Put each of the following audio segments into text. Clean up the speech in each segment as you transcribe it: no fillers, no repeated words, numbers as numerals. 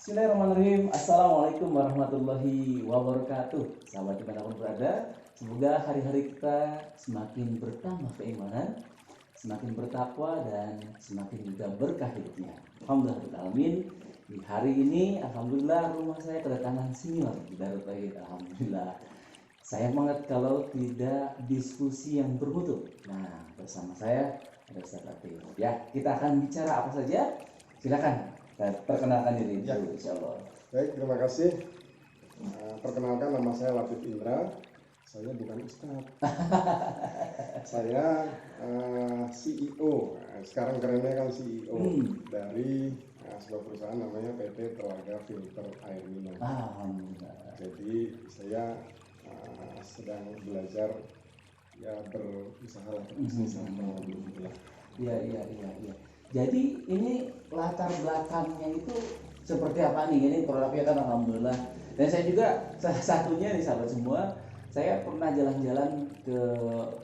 Bismillahirrahmanirrahim. Assalamualaikum warahmatullahi wabarakatuh. Sahabat dimanapun berada, semoga hari-hari kita semakin bertambah keimanan, semakin bertakwa dan semakin juga berkah hidupnya. Alhamdulillah. Di hari ini, alhamdulillah rumah saya kedatangan senior di Darut Tauhid. Alhamdulillah. Sayang banget kalau tidak diskusi yang bermutu. Nah, bersama saya ada Ustaz Latif. Ya, kita akan bicara apa saja? Silakan. Perkenalkan diri dulu, insya Allah. Baik, terima kasih. Perkenalkan, nama saya Latif Indra. Saya bukan Ustadz. Saya CEO. Sekarang kerennya kan CEO dari sebuah perusahaan namanya PT Telaga Filter Air Minum. Alhamdulillah. Jadi saya sedang belajar ya berusaha lah bisnis. Alhamdulillah. Iya. Jadi ini latar belakangnya itu seperti apa nih? Ini produknya kan alhamdulillah. Dan saya juga salah satunya nih sahabat semua, saya pernah jalan-jalan ke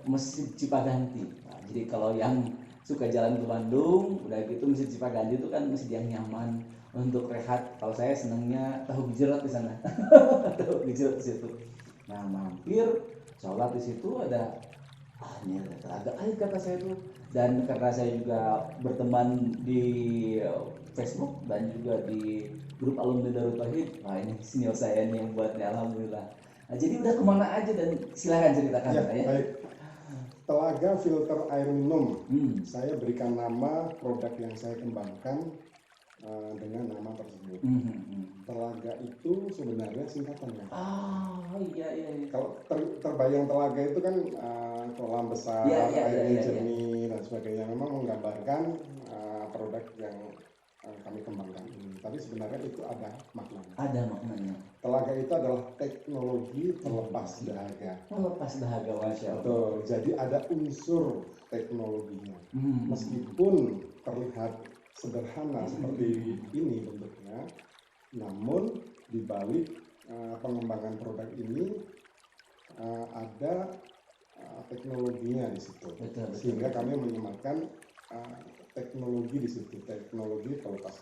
Masjid Cipaganti. Nah, jadi kalau yang suka jalan ke Bandung, udah gitu Masjid Cipaganti itu kan masjid yang nyaman untuk rehat. Kalau saya senangnya tahu gejrot di sana. Tahu gejrot di situ. Nah, mampir sholat di situ ada ini ada telaga air kata saya tuh. Dan karena saya juga berteman di Facebook dan juga di grup alumni Darut Tauhid, wah ini senior saya nih yang buatnya, alhamdulillah. Nah, jadi udah kemana aja dan silakan ceritakan Ya, ya. baik. Telaga Filter Air Minum. Saya berikan nama produk yang saya kembangkan dengan nama tersebut. Telaga itu sebenarnya singkatannya. Iya. Kalau terbayang telaga itu kan kolam besar, airnya jernih dan sebagainya. Memang menggambarkan produk yang kami kembangkan ini. Tapi sebenarnya itu ada maknanya. Ada maknanya. Telaga itu adalah teknologi terlepas dahaga. Melepas dahaga, masya Allah. Betul. Jadi ada unsur teknologinya. Meskipun terlihat sederhana seperti ini bentuknya, namun di balik pengembangan produk ini ada teknologinya di situ. Betul. Sehingga kami menyematkan teknologi di situ, teknologi pelepas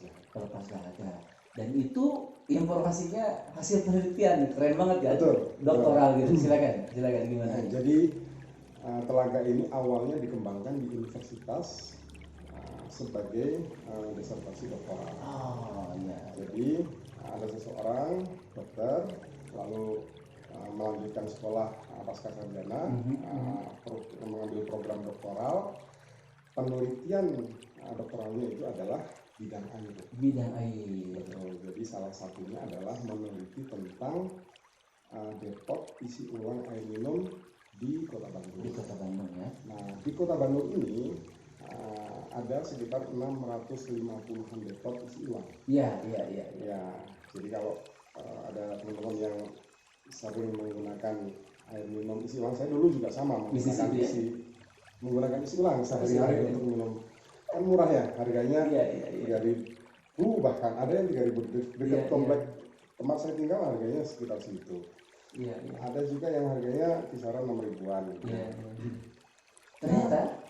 dahaga. Dan itu informasinya hasil penelitian, keren banget ya. Betul. Doktoral gitu. Silakan gimana? Nah, jadi telaga ini awalnya dikembangkan di universitas sebagai disertasi doktoral. Iya. Jadi ada seseorang dokter lalu melanjutkan sekolah pasca sarjana, mengambil program doktoral. Penelitian doktoralnya itu adalah bidang air. Betul. Jadi salah satunya adalah meneliti tentang depot isi ulang air minum di Kota Bandung. Di Kota Bandung ya. Nah, di Kota Bandung ini ada sekitar 650-an depot isi ulang. Iya. Ya, jadi kalau ada teman-teman yang sering menggunakan air minum isi ulang, saya dulu juga sama menggunakan isi ulang sehari-hari untuk minum. Kan murah ya harganya, 3.000 bahkan ada yang 3.000 dekat komplek tempat saya tinggal harganya sekitar segitu. Iya. Ada juga yang harganya kisaran 6.000-an. Iya. Ternyata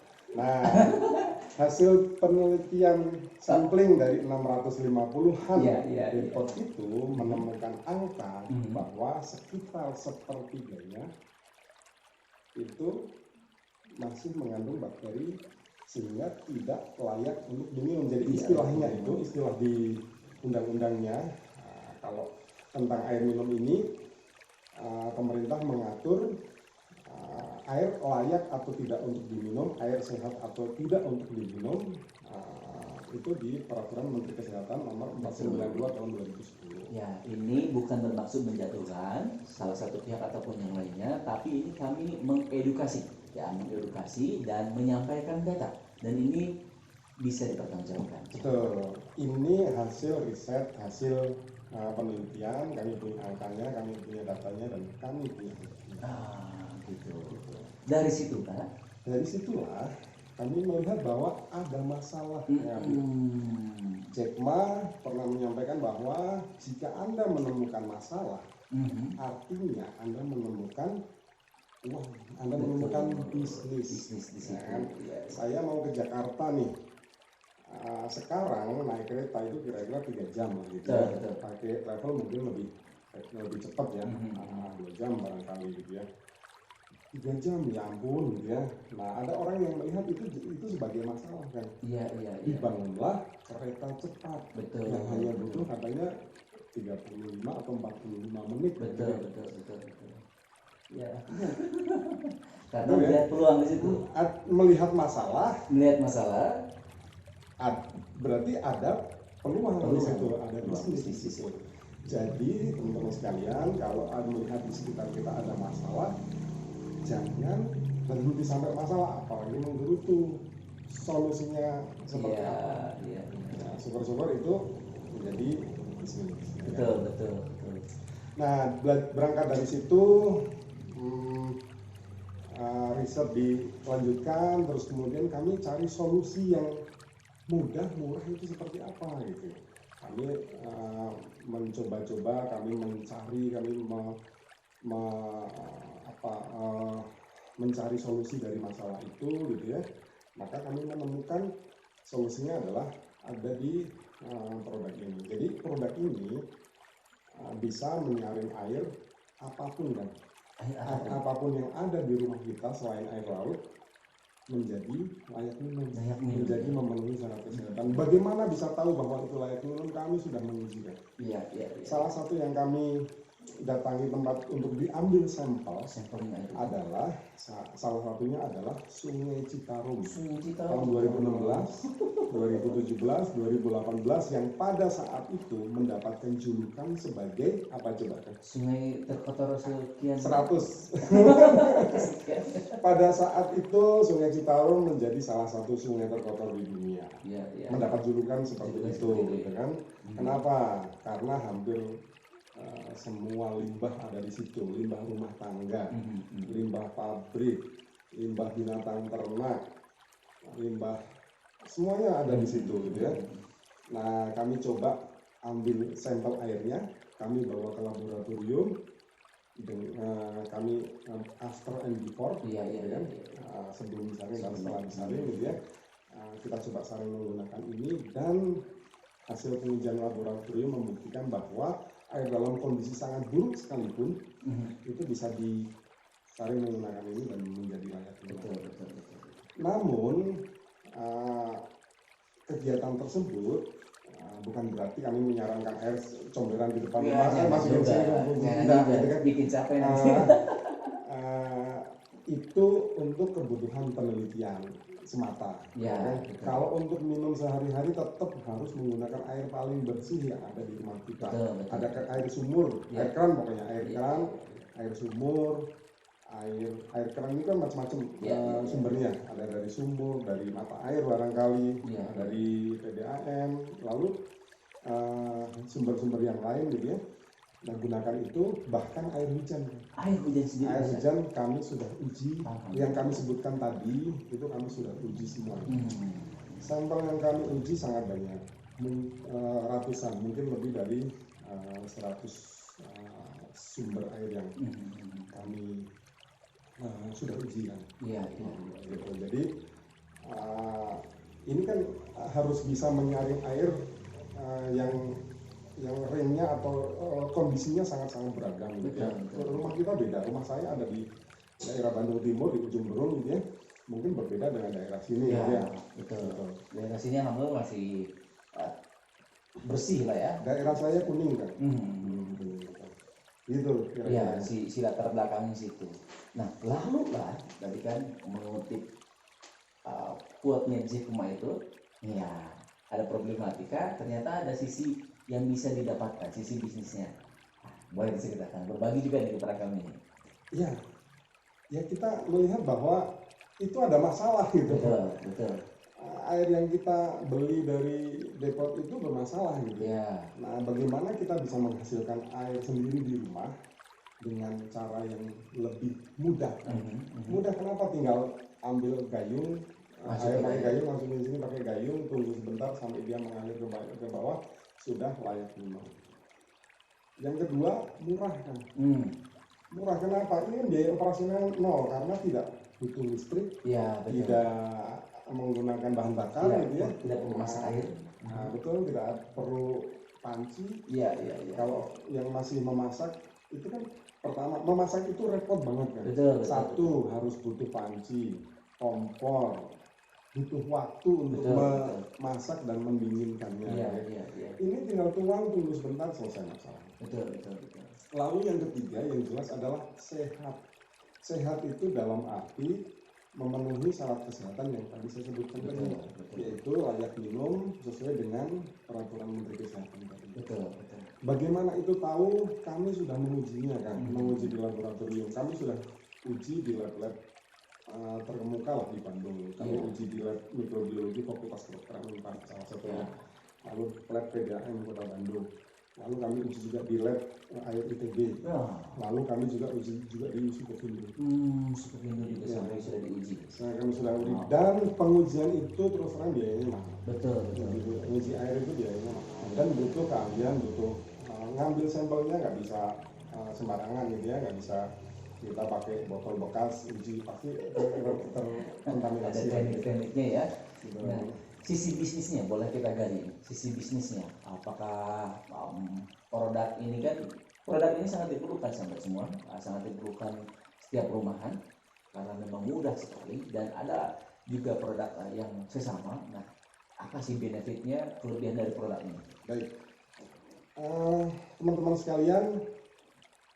hasil penelitian sampling dari 650-an depot itu menemukan angka bahwa sekitar sepertiganya itu masih mengandung bakteri sehingga tidak layak untuk diminum. Jadi istilahnya itu istilah di undang-undangnya kalau tentang air minum ini pemerintah mengatur air layak atau tidak untuk diminum, air sehat atau tidak untuk diminum, itu di Peraturan Menteri Kesehatan Nomor 492 Tahun 2010. Ya, ini bukan bermaksud menjatuhkan salah satu pihak ataupun yang lainnya, tapi ini kami mengedukasi dan menyampaikan data, dan ini bisa dipertanggungjawabkan. Betul. Ini hasil riset, hasil penelitian, kami punya angkanya, kami punya datanya, dan kami punya buktinya. Gitu. Dari situ kan? Dari situlah kami melihat bahwa ada masalah. Jack Ma pernah menyampaikan bahwa jika Anda menemukan masalah, artinya Anda menemukan uang, Anda menemukan bisnis. Bisnis di situ. Saya mau ke Jakarta nih, sekarang naik kereta itu kira-kira 3 jam gitu Betul, ya. betul. Pakai travel mungkin lebih cepat ya, 2 jam barangkali gitu ya. 3 jam ya ampun gitu ya. Nah ada orang yang melihat itu sebagai masalah kan. Iya. Dibangunlah kereta cepat Betul. yang hanya butuh katanya 35 atau 45 menit. Betul. Ya. Karena melihat peluang di situ. Melihat masalah, berarti ada peluang di situ, ada bisnis di situ. Jadi teman-teman sekalian, kalau melihat di sekitar kita ada masalah, jangan berhenti sampai masalah, apalagi menggerutu solusinya seperti apa. Iya. Nah, syukur-syukur itu menjadi bisnis. Betul. Nah, berangkat dari situ, riset dilanjutkan, terus kemudian kami cari solusi yang mudah, murah itu seperti apa gitu. Kami mencoba-coba, kami mencari, mencari solusi dari masalah itu gitu ya. Maka kami menemukan solusinya adalah ada di produk ini. Jadi produk ini bisa menyaring air apapun kan. Apapun yang ada di rumah kita selain air laut menjadi layak minum, menjadi memenuhi syarat kesehatan. Bagaimana bisa tahu bahwa itu layak minum? Kami sudah mengujikan. Iya. Salah satu yang kami datangi tempat untuk diambil sampelnya adalah salah satunya adalah Sungai Citarum. Tahun 2016, 2017, 2018 yang pada saat itu mendapatkan julukan sebagai apa coba kan? Sungai terkotor sekian 100. Pada saat itu Sungai Citarum menjadi salah satu sungai terkotor di dunia. Iya. Mendapat julukan seperti itu, gitu kan? Kenapa? Karena hampir semua limbah ada di situ, limbah rumah tangga, limbah pabrik, limbah binatang ternak, limbah semuanya ada di situ gitu ya. Nah, kami coba ambil sampel airnya, kami bawa ke laboratorium, kami after and before, ya kan? Sebelum disaring dan setelah disaring gitu ya. Kita coba saring menggunakan ini dan hasil pengujian laboratorium membuktikan bahwa air dalam kondisi sangat buruk sekalipun itu bisa disaring menggunakan ini dan menjadi layak minum. Betul. Namun kegiatan tersebut bukan berarti kami menyarankan air comberan di depan rumah masih bikin capek nanti. Itu untuk kebutuhan penelitian semata. Kalau untuk minum sehari-hari tetap harus menggunakan air paling bersih yang ada di rumah kita. Betul. Ada air sumur, air keran pokoknya, air keran, air sumur, air keran itu kan macam-macam sumbernya. Ada dari sumur, dari mata air barangkali, dari PDAM, lalu sumber-sumber yang lain gitu ya. Dan gunakan itu, bahkan air hujan. Air hujan kami sudah uji, yang kami sebutkan tadi itu kami sudah uji semua. Sampel yang kami uji sangat banyak, ratusan, mungkin lebih dari 100 sumber air yang kami sudah uji kan. Gitu. Jadi ini kan harus bisa menyaring air yang range-nya atau kondisinya sangat-sangat beragam gitu ya. Rumah kita beda, rumah saya ada di daerah Bandung Timur di ujung Berung gitu ya. Mungkin berbeda dengan daerah sini ya. Betul. Daerah sini alhamdulillah masih bersih lah ya. Daerah saya kuning kan. Gitu kira-kira. Si latar belakangnya situ. Nah, lalu lah tadi kan mengutip quote-nya Jack Ma itu, ada problematika, ternyata ada sisi yang bisa didapatkan, sisi bisnisnya. Boleh diceritakan, berbagi juga nih kepada kami. Ya kita melihat bahwa itu ada masalah gitu. Betul. Air yang kita beli dari depot itu bermasalah gitu. Nah, bagaimana kita bisa menghasilkan air sendiri di rumah dengan cara yang lebih mudah? Mudah kenapa? Tinggal ambil gayung, air pakai gayung, langsung di sini pakai gayung, tunggu sebentar sampai dia mengalir ke bawah, sudah layak minum. Yang kedua, murah kan? Murah kenapa? Ini biaya operasional nol karena tidak butuh listrik, tidak menggunakan bahan bakar gitu ya. Tidak perlu masak air. Nah, betul, tidak perlu panci. Iya. Kalau yang masih memasak itu kan pertama memasak itu repot banget kan. Betul. Satu harus butuh panci, kompor, butuh waktu untuk memasak dan mendinginkannya. Iya. Ini tinggal tuang, tunggu sebentar, selesai masalah. Betul. Lalu yang ketiga yang jelas adalah sehat. Sehat itu dalam arti memenuhi syarat kesehatan yang tadi saya sebutkan tadi, yaitu layak minum sesuai dengan peraturan Menteri Kesehatan tadi. Betul. Bagaimana itu tahu? Kami sudah mengujinya kan, menguji di laboratorium. Kami sudah uji di lab-lab terkemuka lah di Bandung. Kami uji di lab mikrobiologi Fakultas Kedokteran Unpad salah satunya. Lalu lab PDAM Kota Bandung. Lalu kami uji juga di lab air ITB. Lalu kami juga uji juga di Sukovindo. Sukovindo juga sampai sudah diuji. Kami sudah uji dan pengujian itu terus terang biayanya mahal. Betul. Uji air itu biayanya mahal dan butuh keahlian, butuh ngambil sampelnya nggak bisa sembarangan gitu ya, nggak bisa kita pakai botol bekas uji, pasti terkontaminasi. Ada teknik-tekniknya ya. Nah, sisi bisnisnya boleh kita gali. Sisi bisnisnya, apakah produk ini sangat diperlukan sampai semua, sangat diperlukan setiap rumahan karena memang mudah sekali dan ada juga produk yang sesama. Nah, apa sih benefitnya, kelebihan dari produk ini? Baik, teman-teman sekalian,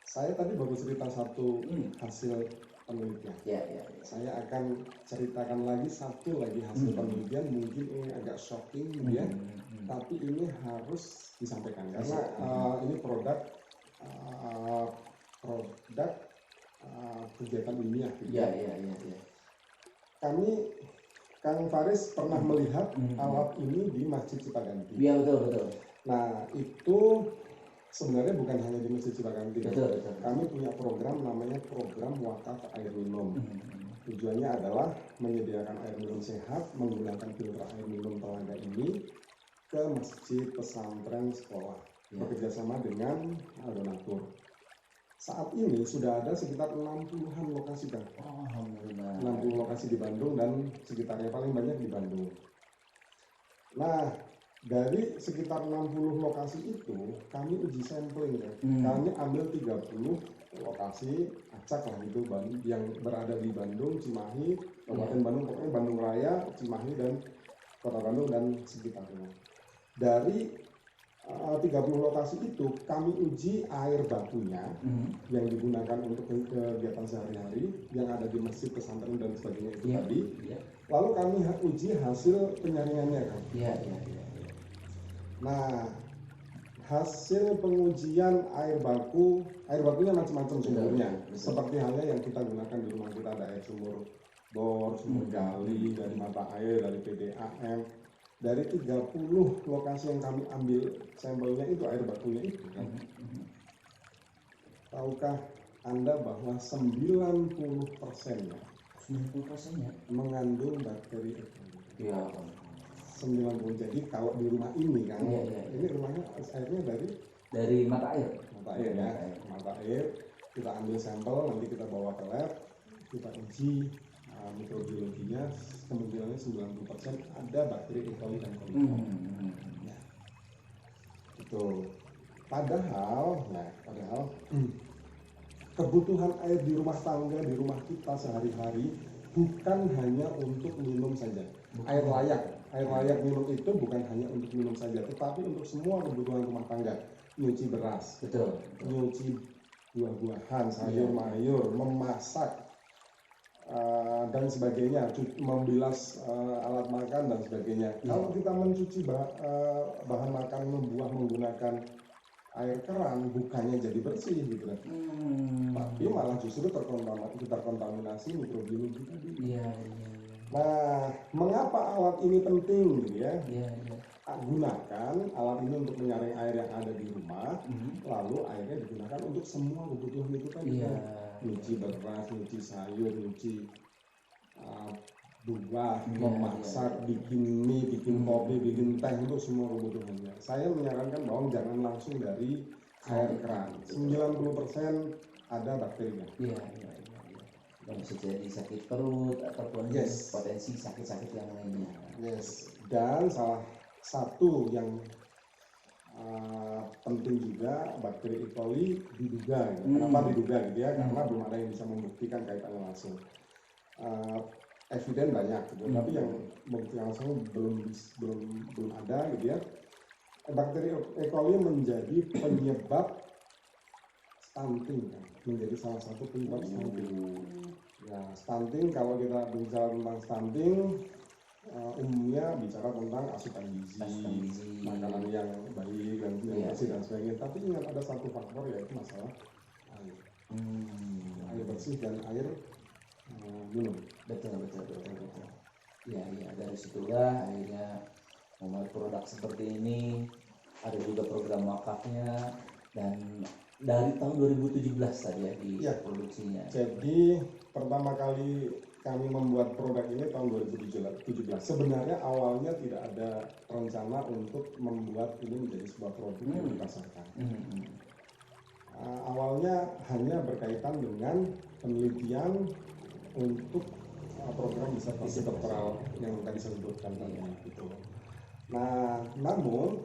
saya tadi baru cerita satu hasil penelitian. Ya. Saya akan ceritakan lagi satu lagi hasil penelitian. Mungkin ini agak shocking, ya, tapi ini harus disampaikan karena ini produk kegiatan ilmiah. Ya. Kang Faris pernah melihat alat ini di Masjid Cipaganti. Iya, betul. Nah, itu sebenarnya bukan hanya di Masjid Cipaganti. Betul. Kami punya program namanya program wakaf air minum. Tujuannya adalah menyediakan air minum sehat menggunakan filter air minum telaga ini ke masjid, pesantren, sekolah, bekerjasama dengan donatur. Saat ini sudah ada sekitar 60-an lokasi kan. 60 lokasi di Bandung dan sekitarnya, paling banyak di Bandung. Nah, dari sekitar 60 lokasi itu kami uji sampling kan. Kami ambil 30 lokasi acak lah gitu yang berada di Bandung, Cimahi, Kabupaten Bandung, pokoknya Bandung Raya, Cimahi dan Kota Bandung dan sekitarnya. Dari 30 lokasi itu kami uji air bakunya yang digunakan untuk kegiatan sehari-hari yang ada di masjid, pesantren dan sebagainya itu tadi. Lalu kami uji hasil penyaringannya kan. Nah, hasil pengujian air bakunya macam-macam sumbernya. Seperti halnya yang kita gunakan di rumah kita, ada air sumur bor, sumur gali, dari mata air, dari PDAM. Dari 30 lokasi yang kami ambil sampelnya itu air bakunya itu kan. Tahukah Anda bahwa 90%-nya mengandung bakteri E. coli? Ya. 90. Jadi kalau di rumah ini kan, ini rumahnya airnya dari mata air. Mata air. Kita ambil sampel, nanti kita bawa ke lab, kita uji mikrobiologinya, kemungkinannya 90% ada bakteri E. coli dan coli. Itu. Padahal kebutuhan air di rumah tangga, di rumah kita sehari-hari bukan hanya untuk minum saja. Air layak minum itu bukan hanya untuk minum saja, tetapi untuk semua kebutuhan rumah tangga. Nyuci beras, nyuci buah-buahan, sayur-mayur, memasak, dan sebagainya, membilas alat makan dan sebagainya. Kalau kita mencuci bahan makanan buah menggunakan air keran, bukannya jadi bersih gitu kan, tapi malah justru terkontaminasi mikrobiologi tadi. Nah, mengapa alat ini penting gitu ya? Gunakan alat ini untuk menyaring air yang ada di rumah, lalu airnya digunakan untuk semua kebutuhan itu tadi. Nyuci beras, nyuci sayur, nyuci buah, memasak, bikin mie, bikin kopi, bikin teh, untuk semua kebutuhannya. Saya menyarankan bahwa jangan langsung dari air keran. 90% ada bakterinya. yang bisa jadi sakit perut ataupun Yes. potensi sakit-sakit yang lainnya. Yes. Dan salah satu yang penting juga bakteri E. coli diduga. Kenapa diduga gitu ya? Karena belum ada yang bisa membuktikan kaitannya langsung. Eviden banyak gitu, tapi yang membuktikan langsung belum ada gitu ya. Bakteri E. coli menjadi penyebab stunting, menjadi salah satu penyebab stunting. Ya, stunting, kalau kita bicara tentang stunting, umumnya bicara tentang asupan gizi, makanan yang baik dan bersih dan sebagainya. Tapi ingat ada satu faktor, yaitu masalah air. Air bersih dan air minum. Betul. Ya, dari situlah akhirnya membuat produk seperti ini. Ada juga program wakafnya, dan dari tahun 2017 tadi ya produksinya. Jadi pertama kali kami membuat produk ini tahun 2017. Sebenarnya awalnya tidak ada rencana untuk membuat ini menjadi sebuah produk yang dipasarkan. Awalnya hanya berkaitan dengan penelitian untuk program disertasi doktoral yang tadi saya sebutkan tadi gitu. Nah, namun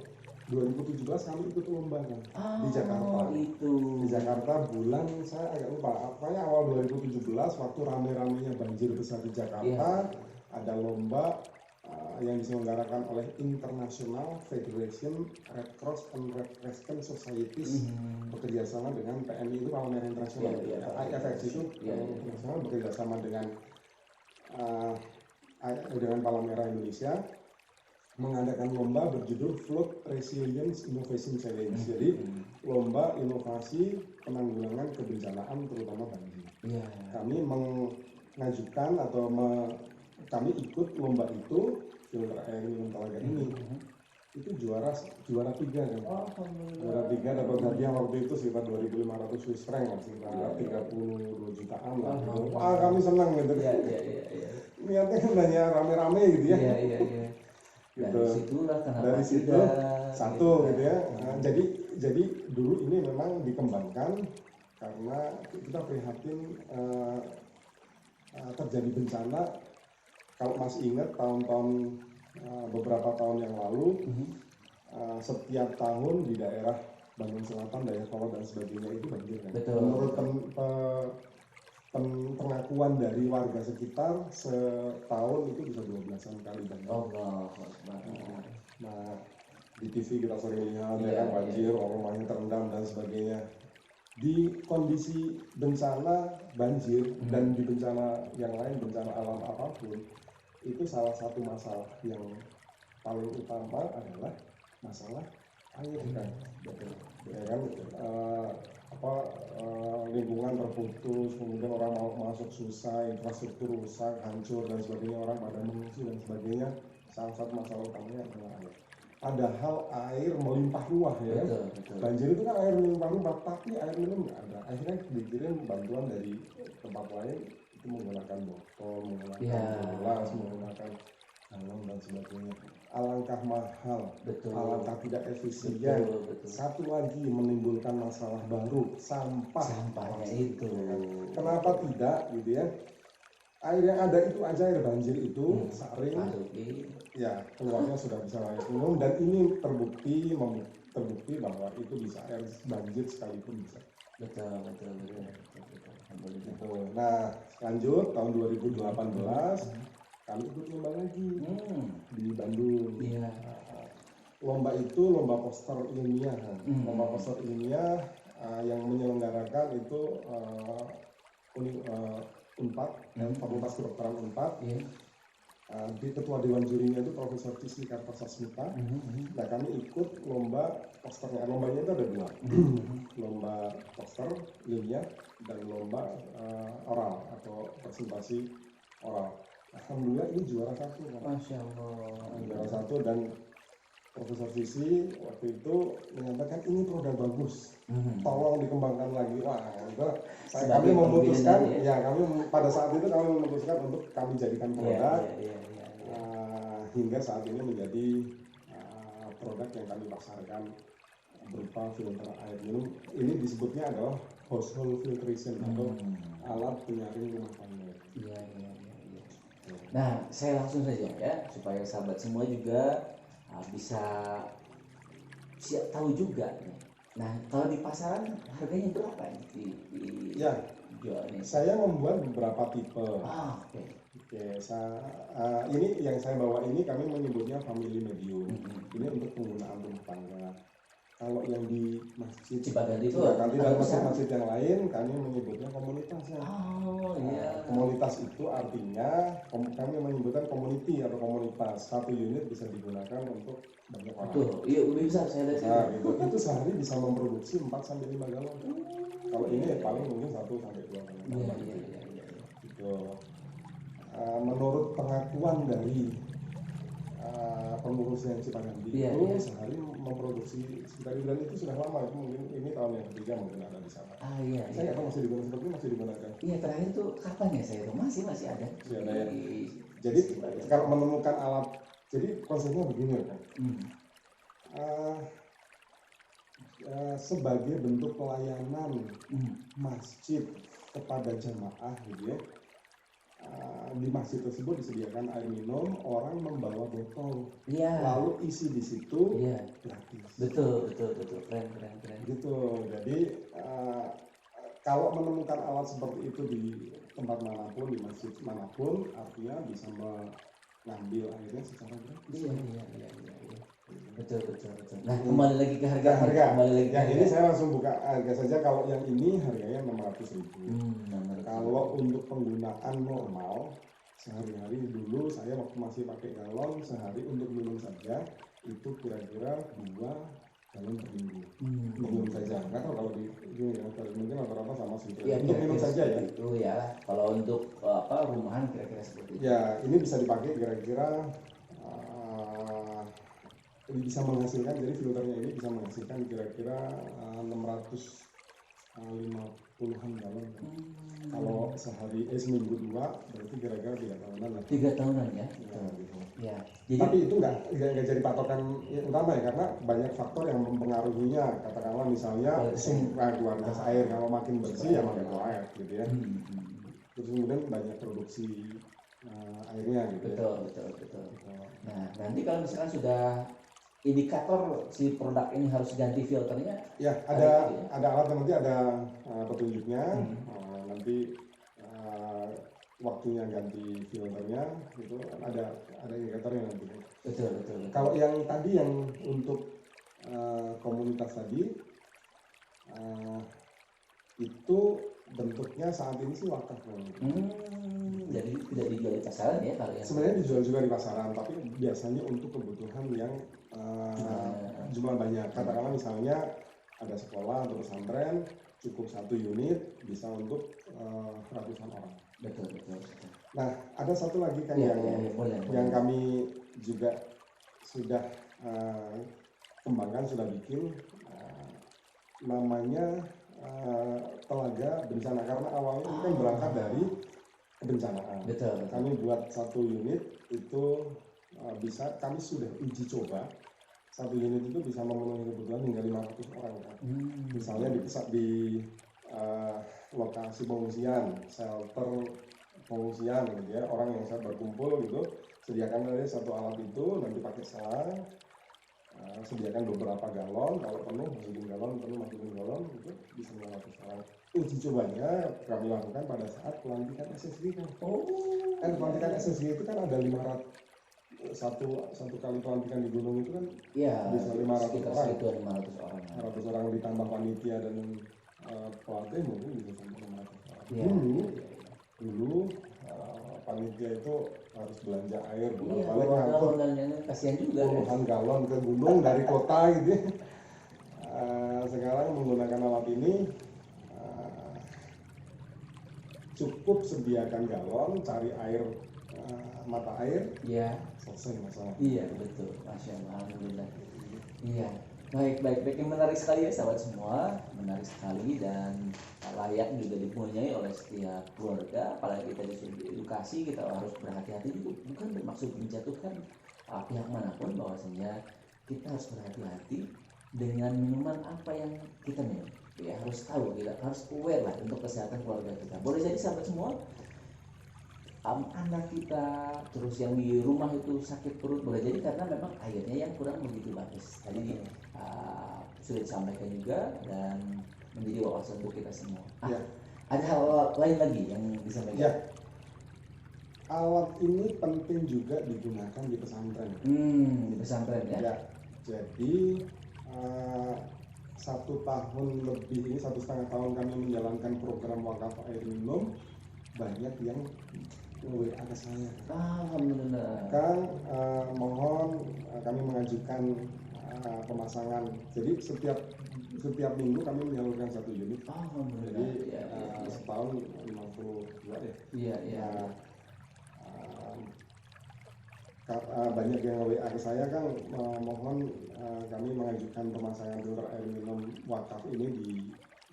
2017 kami ikut lomba kan di Jakarta. Di Jakarta bulan saya agak lupa. Apanya awal 2017 waktu rame-ramenya banjir besar di Jakarta, ada lomba yang diselenggarakan oleh International Federation Red Cross and Red Crescent Societies bekerjasama dengan PMI, itu Palang Merah Internasional. IFX itu internasional bekerjasama dengan Palang Merah Indonesia, mengadakan lomba berjudul Flood Resilience Innovation Challenge. Jadi lomba inovasi penanggulangan kebencanaan terutama banjir. Kami mengajukan atau kami ikut lomba itu, filter air minum telaga ini. Itu juara 3 kan. Juara 3 dapat hadiah waktu itu sekitar 2.500 Swiss franc, sekitar 32 jutaan lah. Wah, kami senang gitu. Niatnya kan hanya rame-rame gitu ya. Dari situlah dari situ satu gitu ya. Jadi dulu ini memang dikembangkan karena kita prihatin terjadi bencana. Kalau masih ingat tahun-tahun beberapa tahun yang lalu, setiap tahun di daerah Bandung Selatan, Dayakolot dan sebagainya itu banjir kan. Menurut pengakuan dari warga sekitar, setahun itu bisa 12-an kali banjir. Nah, di TV kita sering lihat ya kan banjir, rumahnya terendam dan sebagainya. Di kondisi bencana banjir dan di bencana yang lain, bencana alam apapun, itu salah satu masalah yang paling utama adalah masalah air kan. Ya kan, lingkungan terputus, kemudian orang mau masuk susah, infrastruktur rusak, hancur dan sebagainya, orang pada mengungsi dan sebagainya. Salah satu masalah utamanya adalah air. Padahal air melimpah ruah ya. Banjir itu kan air melimpah ruah, tapi air minum nggak ada. Akhirnya dikirim bantuan dari tempat lain, itu menggunakan botol, menggunakan gelas, menggunakan galon dan sebagainya. Alangkah mahal, alangkah tidak efisien. Satu lagi menimbulkan masalah baru, sampahnya itu. Kenapa tidak gitu ya? Air yang ada itu aja, air banjir itu saring ya keluarnya sudah bisa layak minum, dan ini terbukti bahwa itu bisa air banjir sekalipun bisa. Betul. Nah, lanjut tahun 2018 kami ikut lomba lagi di Bandung. Lomba itu lomba poster ilmiah. Lomba poster ilmiah yang menyelenggarakan itu Unpad, Fakultas Kedokteran Unpad. Di ketua dewan jurinya itu Profesor Cisli Kartasasmita. Nah, kami ikut lomba posternya. Lombanya itu ada 2, lomba poster ilmiah dan lomba oral atau presentasi oral. Alhamdulillah ini juara 1 kan. Masya Allah. Juara 1, dan Profesor Cisli waktu itu menyatakan ini produk bagus, tolong dikembangkan lagi. Wah, itu kami memutuskan, kami pada saat itu kami memutuskan untuk kami jadikan produk. Hingga saat ini menjadi produk yang kami pasarkan berupa filter air minum. Ini disebutnya adalah household filtration atau alat penyaring rumah tangga. Iya. Nah, saya langsung saja ya, supaya sahabat semua juga bisa tahu juga. Nah, kalau di pasaran harganya berapa di ya, jualnya? Saya membuat beberapa tipe. Oke. Ini yang saya bawa ini kami menyebutnya family medium. Ini untuk penggunaan rumah tangga. Kalau yang di masjid Cipaganti itu dan masjid yang lain kami menyebutnya komunitas ya. Komunitas itu artinya kami menyebutkan community atau komunitas. Satu unit bisa digunakan untuk banyak orang. Betul. Iya, lebih besar saya lihat. Gitu. Itu sehari bisa memproduksi 4 sampai 5 galon. Kalau ini paling mungkin 1 sampai 2 galon. Iya. Gitu. Menurut pengakuan dari pengurus yang Cipaganti itu sehari memproduksi sekitar, dan itu sudah lama, itu mungkin ini tahun yang ketiga mungkin ada di sana. Saya nggak tahu masih digunakan, seperti masih digunakan. Iya, terakhir itu kapan ya saya itu masih ada. Masih ada ya. Jadi kalau menemukan alat, jadi konsepnya begini kan. Sebagai bentuk pelayanan masjid kepada jamaah gitu ya. Di masjid tersebut disediakan air minum, orang membawa botol, lalu isi di situ gratis. Betul, keren. Gitu. Jadi kalau menemukan alat seperti itu di tempat manapun, di masjid manapun, artinya bisa mengambil airnya secara gratis. Iya. Betul. Nah, kembali lagi ke harga. Yang ini saya langsung buka harga saja. Kalau yang ini harganya 600.000. Kalau untuk penggunaan normal sehari-hari, dulu saya waktu masih pakai galon, sehari untuk minum saja itu kira-kira 2 galon per minggu. Minum saja. Nggak tahu kalau di mungkin rata-rata sama sih. Untuk minum saja ya. Itu ya. Kalau untuk rumahan kira-kira seperti itu. Ya, ini bisa dipakai kira-kira bisa menghasilkan, jadi filternya ini bisa menghasilkan kira-kira 650-an galon. Kalau sehari seminggu 2 berarti kira-kira 3 tahunan lah. 3 tahunan ya. Gitu. Ya. Tapi itu nggak jadi patokan utama ya, karena banyak faktor yang mempengaruhinya. Katakanlah misalnya kualitas air, kalau makin bersih ya makin air gitu ya. Terus kemudian banyak produksi airnya gitu. Betul. Nah, nanti kalau misalkan sudah indikator si produk ini harus ganti filternya, ya ada alat yang nanti ada petunjuknya. Nanti waktunya ganti filternya itu ada indikatornya nanti. Betul. Kalau yang tadi yang untuk komunitas tadi itu bentuknya saat ini sih wakaf. Jadi tidak dijual di pasaran ya kalau yang sebenarnya dijual juga di pasaran, tapi biasanya untuk kebutuhan yang jumlah banyak. Katakanlah misalnya ada sekolah atau pesantren, cukup 1 unit bisa untuk ratusan orang. Betul. Nah, ada satu lagi kan yang kami juga sudah kembangkan, sudah bikin namanya telaga bencana, karena awalnya ini kan berangkat dari kebencanaan. Betul. Kami buat 1 unit itu bisa, kami sudah uji coba 1 unit itu bisa memenuhi kebutuhan hingga 500 orang kan. Misalnya di lokasi pengungsian, shelter pengungsian gitu ya, orang yang saya berkumpul gitu, sediakan aja 1 alat itu, nanti pakai selang, sediakan beberapa galon, kalau penuh masukin galon itu bisa 500 orang. Uji cobanya kami lakukan pada saat pelantikan SSG kan. Kan pelantikan SSG itu kan ada 500, satu kali pelantikan di gunung itu kan bisa 500 orang. 500 orang ditambah panitia dan pelatih mungkin bisa sampai 500 orang. Dulu panitia itu harus belanja air balik ngangkut kasihan juga puluhan galon ke gunung dari kota gitu. Sekarang menggunakan alat ini cukup sediakan galon, cari air, mata air, selesai masalah. Iya betul, masya Allah, alhamdulillah. Iya, baik. Menarik sekali ya sahabat semua, menarik sekali dan layak juga dipunyai oleh setiap keluarga. Apalagi kita disuruh edukasi, kita harus berhati-hati juga, bukan bermaksud menjatuhkan pihak manapun, bahwasanya kita harus berhati-hati dengan minuman apa yang kita minum. Ya harus tahu, kita harus aware lah untuk kesehatan keluarga kita. Boleh jadi sahabat semua, anak kita terus yang di rumah itu sakit perut, boleh jadi karena memang airnya yang kurang begitu bagus. Tadi sudah disampaikan juga dan menjadi wawasan untuk kita semua. Ada hal lain lagi yang disampaikan? Ya, alat ini penting juga digunakan di pesantren. Di pesantren ya. Ya, jadi 1 tahun lebih ini, 1,5 tahun kami menjalankan program wakaf air minum, banyak yang WA ke saya. Alhamdulillah. Kang, mohon kami mengajukan pemasangan. Jadi setiap minggu kami menyalurkan 1 unit. Alhamdulillah. Jadi setahun 52 ya. Iya. Banyak yang WA ke saya, Kang, mohon kami mengajukan pemasangan filter air minum wakaf ini di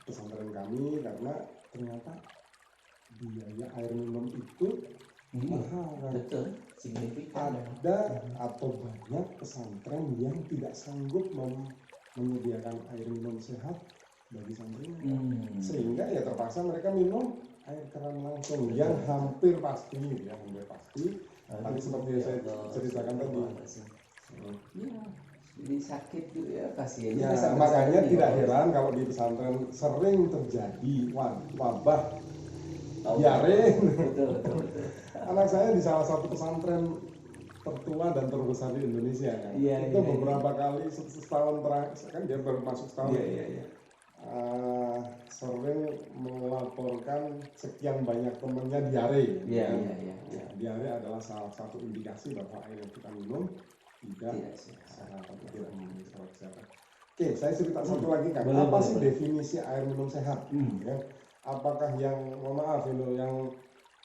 pesantren kami karena ternyata biaya air minum itu mahal. Betul, signifikan. Ada atau banyak pesantren yang tidak sanggup menyediakan air minum sehat bagi santrinya, sehingga ya terpaksa mereka minum air keran langsung yang hampir pasti tadi seperti yang saya ceritakan tadi. Iya, jadi sakit gitu ya kasihan. Ya, makanya tidak heran kalau di pesantren sering terjadi wabah diare. Betul. Anak saya di salah satu pesantren tertua dan terbesar di Indonesia kan. Itu beberapa kali setahun terakhir, kan dia baru masuk setahun. Sering melaporkan sekian banyak temannya diare. Diare adalah salah satu indikasi bahwa air yang kita minum tidak sehat atau tidak memenuhi syarat kesehatan. Oke, saya cerita satu lagi, Kang. Apa sih definisi air minum sehat? Ya, apakah yang, mohon maaf yang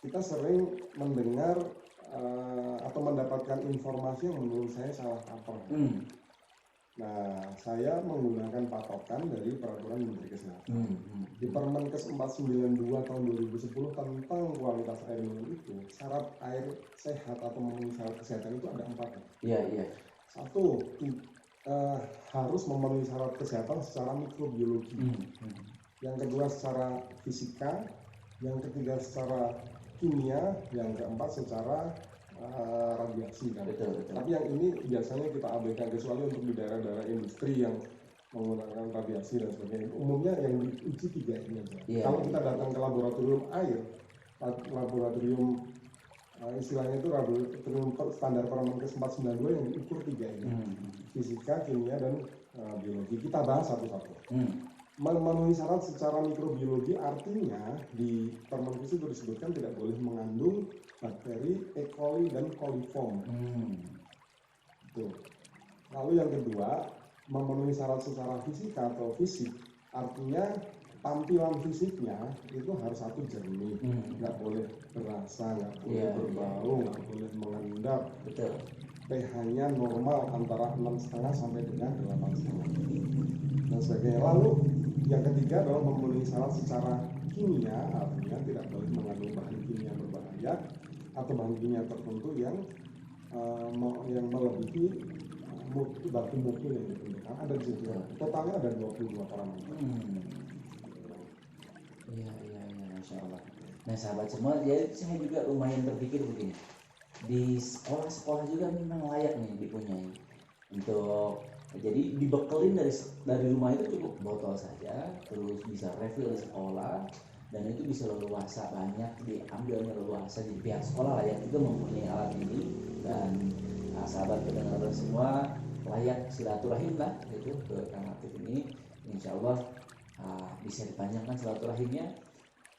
kita sering mendengar atau mendapatkan informasi yang menurut saya salah kaprah. Nah, saya menggunakan patokan dari Peraturan Menteri Kesehatan. Di Permenkes 492 tahun 2010 tentang kualitas air minum itu, syarat air sehat atau memenuhi syarat kesehatan itu ada 4. Iya. 1, harus memenuhi syarat kesehatan secara mikrobiologi. Yang kedua secara fisika, yang ketiga secara kimia, yang keempat secara radiasi kan. Betul. Tapi yang ini biasanya kita abaikan, kecuali untuk di daerah-daerah industri yang menggunakan radiasi dan sebagainya. Umumnya yang diuji 3 ini aja. Kalau kita datang ke laboratorium air, laboratorium istilahnya itu laboratorium standar Permenkes 492 yang diukur 3 ini. Fisika, kimia, dan biologi. Kita bahas satu-satu. Memenuhi syarat secara mikrobiologi artinya di Permenkes itu disebutkan tidak boleh mengandung bakteri E. coli dan coliform. Lalu yang kedua, memenuhi syarat secara fisika atau fisik, artinya tampilan fisiknya itu harus satu jernih, nggak boleh berasa, nggak boleh berbau, nggak boleh mengendap. pH-nya normal antara 6,5 sampai dengan 8,5 dan sebagainya. Lalu yang ketiga adalah memenuhi syarat secara kimia, artinya tidak boleh mengandung bahan kimia berbahaya atau bahan kimia tertentu yang melebihi baku mutu yang diperlukan. Ada di situ. Totalnya ada 22 parameter. Iya, Masya Allah. Nah sahabat semua, ya saya juga lumayan berpikir begini. Di sekolah-sekolah juga memang layak nih dipunyai. Untuk jadi dibekelin dari rumah itu cukup botol saja, terus bisa refill di sekolah, dan itu bisa leluasa, banyak diambilnya leluasa. Jadi pihak sekolah layak juga mempunyai alat ini, dan sahabat pendengar semua layak silaturahim lah itu ke Kang Latif ini. Insya Allah bisa dipanjangkan silaturahimnya.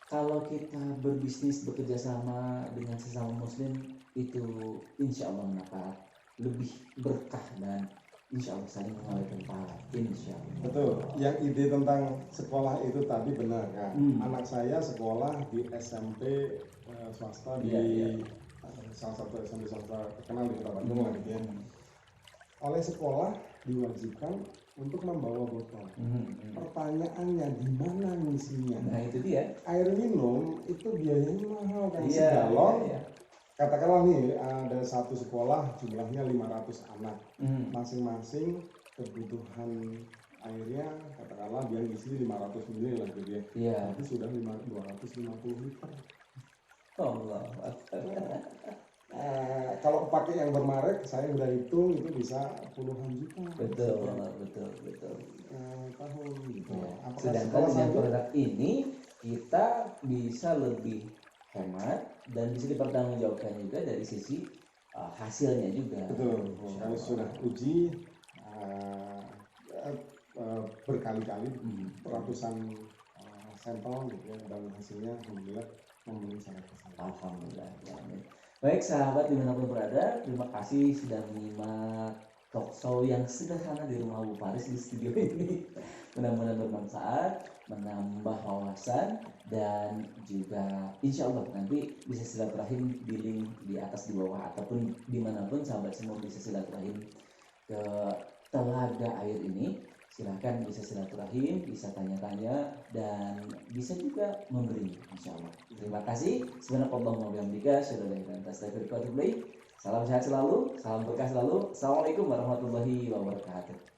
Kalau kita berbisnis bekerja sama dengan sesama muslim itu insya Allah mendapat lebih berkah dan insya Allah saling mengalirkan pahala. Insya Allah. Betul. Yang ide tentang sekolah itu tadi benar kan. Anak saya sekolah di SMP swasta di salah satu SMP swasta terkenal di Kota Bandung lah gitu ya. Oleh sekolah diwajibkan untuk membawa botol. Pertanyaannya di mana misinya? Nah itu dia. Air minum itu biayanya mahal kan, segalon. Katakanlah nih ada satu sekolah jumlahnya 500 anak, masing-masing kebutuhan airnya katakanlah dia ngisi 500 ml lah gitu ya. Iya. Tapi sudah 250 liter. Allah. Kalau pakai yang bermerek, saya udah hitung itu bisa puluhan juta. Betul, betul. Tahun gitu. Ya. Apakah Sedangkan dengan produk ini kita bisa lebih hemat dan bisa dipertanggungjawabkan juga dari sisi hasilnya juga. Betul. Kami sudah uji berkali-kali ratusan sampel gitu ya, dan hasilnya alhamdulillah memenuhi syarat kesehatan. Alhamdulillah. Ya, amin. Baik sahabat dimanapun berada, terima kasih sudah menyimak talk show yang sederhana di rumah Bu Faris di studio ini. Mudah-mudahan bermanfaat, menambah wawasan, dan juga insya Allah nanti bisa silaturahim di link di atas, di bawah, ataupun dimanapun sahabat semua bisa silaturahim ke telaga air ini. Silahkan bisa silaturahim, bisa tanya-tanya, dan bisa juga memberi insya Allah. Terima kasih. Subhanakallahumma wa bihamdika, asyhadu an la ilaha illa anta, astaghfiruka wa atubu ilaik. Salam sehat selalu, salam berkah selalu. Assalamualaikum warahmatullahi wabarakatuh.